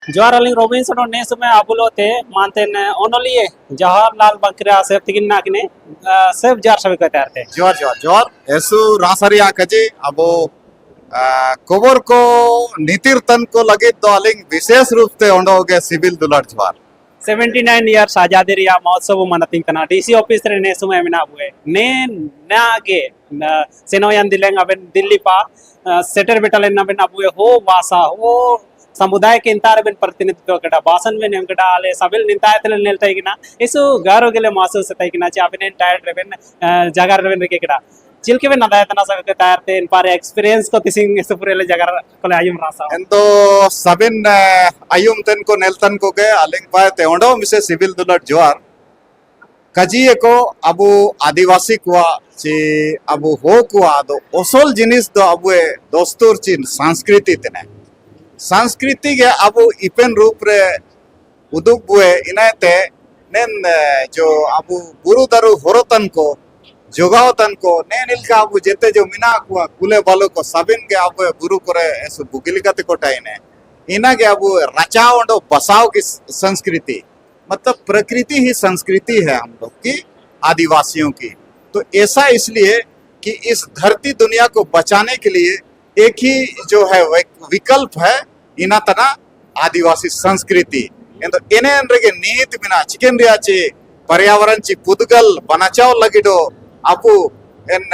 Johar aling Robinson on Nesume Abulote, Manten Onolie, Jawaharlal Bakra, Septigin Nakine, Sef Jar Savikatarte. जोर ऐसु रासरिया कजे अबो कोबर को नीतिर तन को लगे तो अलिंग विशेष रूप से ओंडोगे civil दुलर jowar 79 years Ajadi Ria Motsobu Manatingana, DC office in Nesume Minabue, Ne Nage, Senoyan Dileng Aven Dilipa, Setter Vital in Nabinabu, Ho Vasa, Ho. समुदाय के इंतार बिन प्रतिनिधित्व कटा भाषण में नियमकटा आले सबिल निंतायतल नेलताइगिना इसु गारो गेले मासु सताइगिना चाबिने टायर रेबन जगार रेबन रेकेकटा चिलके में नदायतना सबके तायरते इन पारे एक्सपीरियंस को तिसिंग इसु पुरेले जगार कोले आयुम रासा एंतो सबिन आयुम तन को नेलतन को के अलिंग पाए ते ओंडो मिसे सिविल दुलर ज्वार कजिए को अबु आदिवासी कुआ ची अबु हो कुआ दो ओसोल जिनिस दो अबु दोस्तुर चिन संस्कृति तने संस्कृति के अबु इपेन रूप रे उदुग बुए इनाते नेन जो अबु गुरु दरु होरतन को जोगावतन को नेन इलका अबु जेते जो मिना कुआ कुले बालो को सबिन के अबु गुरु करे ऐसे बुगिलिकते को टाइने इना के अबु रचाओ और बसाओ की संस्कृति मतलब प्रकृति ही संस्कृति है हम लोग की आदिवासियों की तो ऐसा इसलिए कि इस धरती दुनिया को बचाने के लिए एक ही जो है विकल्प है इना तना आदिवासी संस्कृति तो इने अंदर नीति बिना चिकन रियाची पर्यावरण ची पुदगल बनाचाव लगिडो अपु एन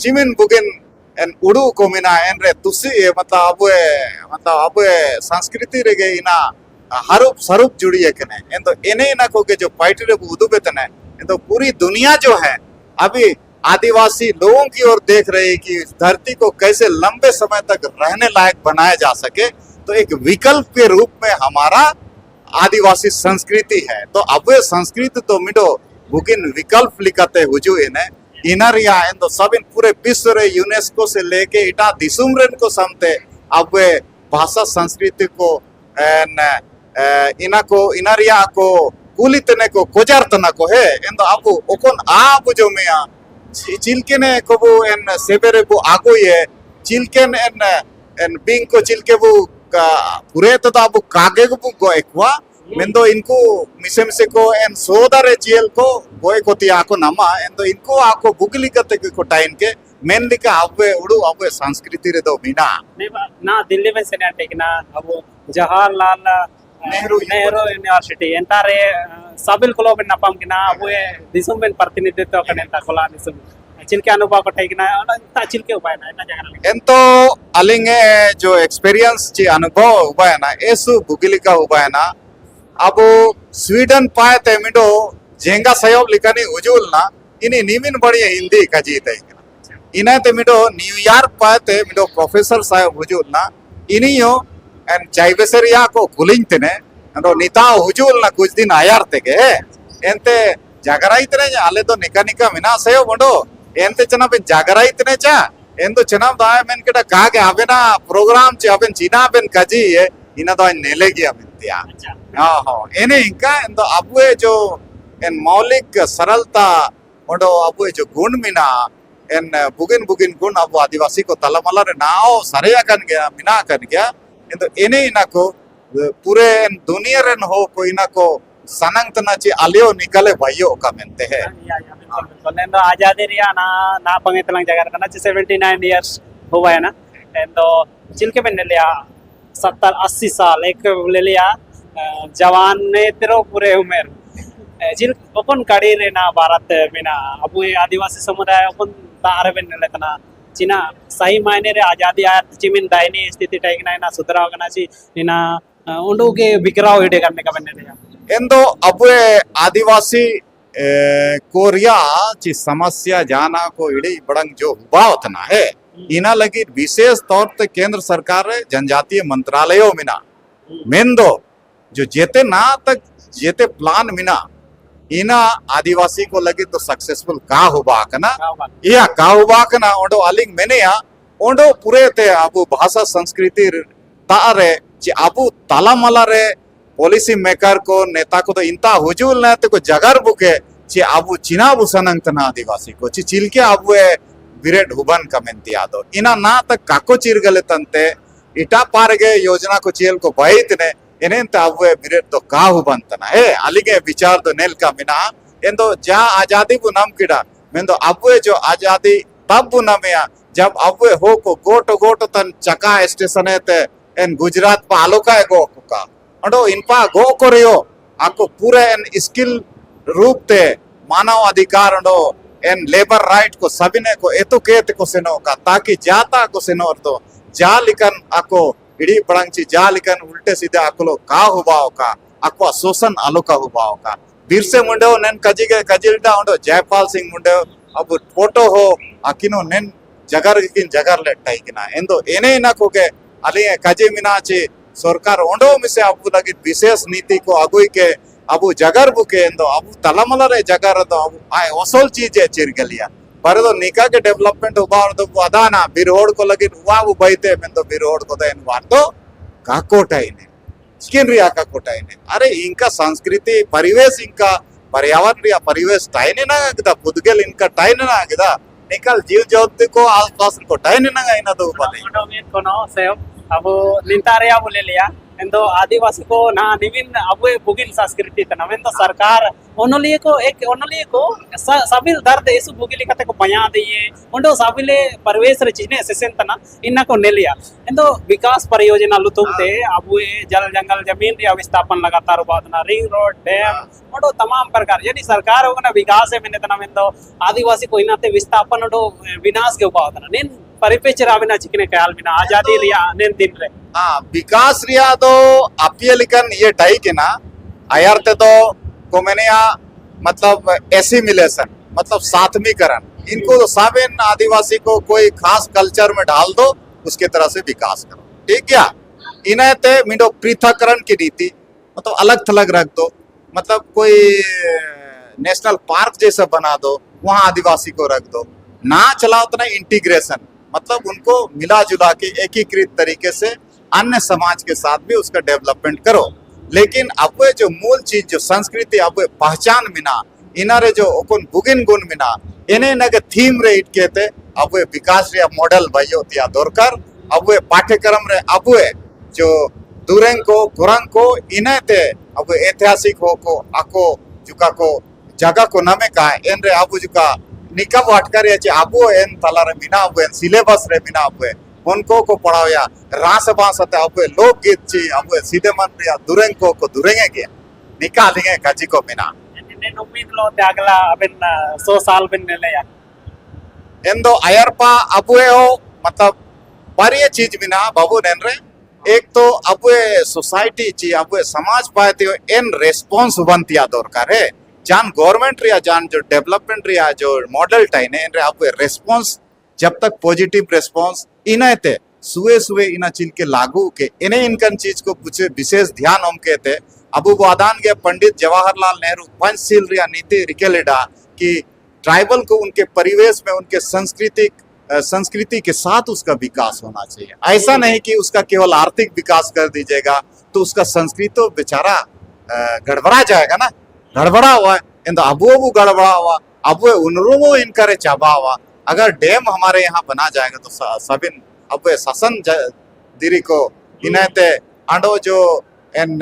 चिमिन बुगिन एन उडू को मिना एनरे तुसी मतलब अब संस्कृति रेगे इना हरुप सरुप जुड़ी है कने तो इने इना को के जो पाइटरे उदू बेतने तो पूरी दुनिया जो है अभी आदिवासी लोगों की ओर देख रहे हैं कि धरती को कैसे लंबे समय तक रहने लायक बनाया जा सके तो एक विकल्प के रूप में हमारा आदिवासी संस्कृति है तो अब ये संस्कृति तो मिडो बुकिन विकल्प लिखते हुजू इन्हें इनरिया तो सब इन पूरे विश्व रे यूनेस्को से लेके इटा दिसुमरन को समते अब वे भाषा संस्कृति को इना को इनरिया को कुलितने को कोजारतना को है तो अब ओकोन आप जो में चिलके ने कबू एन सेबेरे बु आगो ये चिलकेन एन बिंग को चिलके बु पूरे तो अब कागे को गो एकवा मेंदो इनको मिसे मिसे को एन सोदारे चियल को गोए को तिया को नमा एन तो इनको आको बुगली कते को टाइम के मेन लिका अबे उडू अबे संस्कृति रे दो बिना ना दिल्ली में सेना टेकना अब जवाहरलाल नेहरू यूनिवर्सिटी एंतारे सबिल कोलो में नपम किना अब दिसुम में प्रतिनिधित्व करने ता कोला दिसुम चिलके अनुभव को ठेकना ता चिलके उपाय ना इतना जगह एंतो अलिंगे जो एक्सपीरियंस ची अनुभव उपाय ना एसु बुगिलिका उपाय ना अब स्वीडन पाए ते मिडो जेंगा सयोग लिखनी उजुल ना इनी नीमिन बड़ी हिंदी का जीत है इना ते मिडो न्यूयॉर्क पाए ते मिडो प्रोफेसर साहब उजुल ना इनियो एन चाइबेसरिया को कुलिंग तेने तो निता हुजूल ना कुछ दिन आयार तेगे एंते जागराई तेने आले तो निका निका मिना सयो बंडो एंते चना पे जागराई तेने चा एन तो चना दाय मेन केटा कहा के आवे ना प्रोग्राम चे आवे चीना बेन काजी ये इना तो नेले गया मिनतिया हाँ एने इनका एन तो अबुए जो एन मौलिक सरलता बंडो अबुए जो गुण मिना एन बुगिन बुगिन गुण अब आदिवासी को तलमला रे नाओ सरेया कन गया मिना कन गया तो इने इना को पूरे दुनिया रेन हो को इना को सनंग तना ची आलियो निकले भाइयों का मिलते हैं तो आजादी रिया ना पंगे तलंग जगह ना 79 इयर्स हुआ है ना तो चिलके में ले लिया 70-80 साल एक ले लिया जवान ने तेरो पूरे उम्र चिल अपन काड़ी रे ना भारत में ना अब ये आदिवासी समुदाय अपन तारे में ले तना चिना सही मायने रे आजादी आया चिमिन दायनी स्थिति टाइगना ना सुधरा होगा ना ची इना उंडू के बिकराव हिडे करने का बनने दिया एंदो अब आदिवासी कोरिया ची समस्या जाना को इडे बड़ंग जो हुआ उतना है इना लगी विशेष तौर पे केंद्र सरकार रे जनजातीय मंत्रालयों मिना मेंदो जो जेते ना तक जेते प्लान मिना इना आदिवासी को लगे तो सक्सेसफुल का हुआ कना या का हुआ कना ओंडो अलिंग मैंने या ओंडो पूरे ते अबु भाषा संस्कृति तारे ची अबु तालामला रे पॉलिसी मेकर को नेता को तो इंता हुजूल ना ते को जगर बुके ची अबु चिना बुसनंग तना आदिवासी को ची चिलके अबु विरेट हुबन का मेंतिया दो इना ना तक काको चिरगले तंते इटा पारगे योजना को चेल को बहितने एनेंत अव्वे मिरेट तो काहु बंतना ए अलिगे विचार तो नेल का मिना एंदो जा आजादी बु नम किड़ा मेंदो अव्वे जो आजादी तब बु नमया जब अव्वे हो को गोटो तन चका स्टेशन ते एन गुजरात पा आलोका गो का अंडो इनपा गो कोरियो आको पूरे एन स्किल रूप ते मानव अधिकार अंडो एन लेबर राइट को सबिने को एतो केत को सेनो का ताकि जाता को सेनो तो जा लिकन आको इडी पड़ंगची जा लिकन उल्टे सीधे आकोलो का हुबाओ का आको शोषण आलो का हुबाओ का बिरसे मुंडे नेन कजिगे कजिलटा अंडो जयपाल सिंह मुंडे अब फोटो हो आकिनो नेन जगर किन जगर लेटाई किना एंदो एने ना को के अली कजे मिनाची सरकार ओंडो मिसे अबु लगी विशेष नीति को अगुई के अबु जगर बुके एंदो अबु तलमल रे जगर दो अबु आय ओसोल चीजे चिरगलिया पर दो निका के डेवलपमेंट उबार दो अदाना बिरोड को लगी वाबु बैते मेंदो बिरोड को देन वातो काकोटाइने स्किन रिया काकोटाइने अरे इनका संस्कृति परिवेश इनका पर्यावरण रिया परिवेश टाइने ना गदा पुदगल इनका टाइने ना गदा निकल जीव जगत को आसपास को टाइने ना इना दो बने कोनो सेव अब निंतारे बोले लिया एंदो आदिवासी को ना निविन अब बुगिल संस्कृति तना मेंदो सरकार ओनलिए को सबिल दर्द एसु बुगिली कते को बया दिए ओंडो सबिले परिवेश रे चीने सेसेन तना इन्ना को नेलिया एंदो विकास परियोजना लुतुमते अब जल जंगल जमीन रे विस्थापन लगातार बातना रिंग रोड डैम ओंडो तमाम प्रकार यदि सरकार होगना विकास है मेने तना मेंदो आदिवासी को इनाते विस्थापन ओंडो विनाश के उपावतना नेन परिपेच राविना चिकने ख्याल बिना आजादी रिया नेन दिन रे विकास रिया दो अपियलिकन ये टाई के ना आयरते तो कोमेनिया मतलब एसिमिलेशन मतलब साथमीकरण इनको तो साबिन आदिवासी को कोई खास कल्चर में डाल दो उसके तरह से विकास करो ठीक क्या इन्हें ते मिडो पृथककरण की नीति मतलब अलग थलग रख दो मतलब कोई नेशनल पार्क जैसा बना दो वहां आदिवासी को रख दो ना चलाओ तो ना इंटीग्रेशन मतलब उनको मिला जुला के एकीकृत तरीके से अन्य समाज के साथ भी उसका डेवलपमेंट करो लेकिन अब जो मूल चीज जो संस्कृति अब पहचान मिना इनारे जो ओपन बुगिन गुण मिना इन्हें नगे थीम रे इट कहते अब विकास रे मॉडल भाइयों तिया दरकार अब पाठ्यक्रम रे अब जो दुरेंग को गुरंग को इन्हें ते अब ऐतिहासिक हो को आको जुका को जगह को नमे का इन रे अब जुका निकब अटकर याची अबो एन तला रे मिना अब एन सिलेबस रे मिना अब उनको को पढ़ाया रास बांस अते अब लोकगीत ची अब सीधे मन रिया दुरेंग को दुरेंगे गया निकालेंगे कजी को मिना ने उम्मीद लो त्यागला अबन 100 साल बिन ले या एंदो अयरपा अब हो मतलब परिय चीज मिना बाबू नेन रे एक तो अब सोसाइटी ची अब समाज पाते एन रेस्पॉन्स बनतिया दरकार है जान गवर्नमेंट रिया जान जो डेवलपमेंट रिया जो मॉडल टाइने इन रे अब रेस्पॉन्स जब तक पॉजिटिव रेस्पॉन्स इन्हें ते सुए इना चिल के लागू के इन्हें इनकन चीज को कुछ विशेष ध्यान हम कहते अबू वादान के पंडित जवाहरलाल नेहरू पंचशील रिया नीति रिकेलेडा कि ट्राइबल को उनके परिवेश में उनके संस्कृति के साथ उसका विकास होना चाहिए ऐसा नहीं कि उसका केवल आर्थिक विकास कर दीजिएगा तो उसका संस्कृति तो बेचारा गड़बड़ा जाएगा ना गड़बड़ा हुआ इन अबू गड़बड़ा हुआ अब उनरूमो इनकरे चाबा हुआ अगर डैम हमारे यहाँ बना जाएगा तो सबिन अब ससन दिरी को इन्हें आंडो जो इन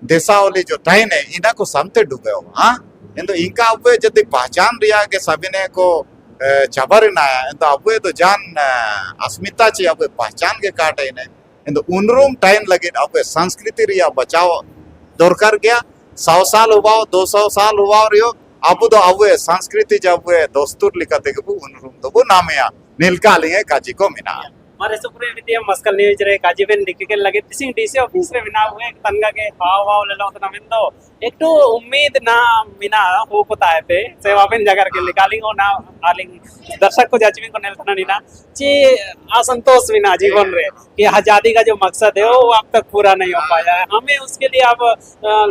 देसावली जो टाइन है इन्हें को समते डूबे हो हाँ इन तो इनका अब यदि पहचान रिया के सबिने को चबर नाया इन तो अब तो जान अस्मिता ची अब पहचान के काट है इन्हें इन तो उनरूम टाइन लगे अब संस्कृति रिया बचाओ दरकार गया 100 साल हुआ 200 साल हुआ रियो अब तो अब संस्कृति जब दोस्तुर लिखते के उन रूम तो वो नामया नीलका लिये काजी को मिना मारे सुपुरे विद्या मस्कल न्यूज रे काजी बेन दिक्के लगे तिसिंग डीसी ऑफिस रे बिना हुए तनगा के हाव ले लो तना मिंदो एक तो उम्मीद ना मिना हो को ताए पे सेवा बेन जगर के निकाली हो ना आलिंग दर्शक को जाचमी को नेल तना नीना ची असंतोष बिना जीवन रे कि आजादी का जो मकसद है वो अब तक पूरा नहीं हो पाया है हमें उसके लिए अब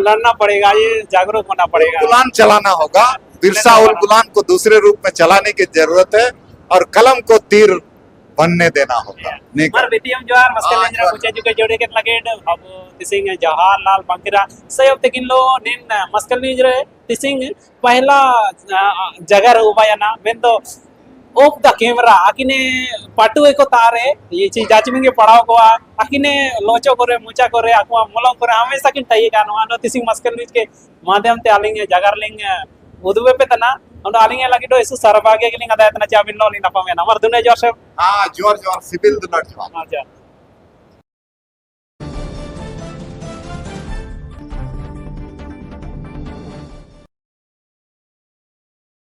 लड़ना पड़ेगा ये जागरूक होना पड़ेगा गुलाम चलाना होगा बिरसा उल गुलाम को दूसरे रूप में चलाने की जरूरत है और कलम को तीर बनने देना होगा मर बेटियम जोहार मस्कल नेजरा पूछे जो के जोड़े के लगे अब तिसिंग जवाहरलाल बंकिरा सयब तकिन लो निन मस्कल न्यूज रे तिसिंग पहला जगह हुआ या ना मेन तो ऑफ द कैमरा आकिने पाटु एको तारे ये चीज जाचमिंग के पढ़ाओ को आकिने लोचो करे मुचा करे आकुआ मोलम करे हमेशा किन तय गानो आनो तिसिंग मस्कल नीच के माध्यम ते आलिंग जगार लिंग उदुवे पे तना और आलिंग लगी तो इस सरभाग्य के लिंग अदा तना चाबिन लो लिंग नपमे नमर दुने जोसेफ जोर जोर सिविल दुलट जोर अच्छा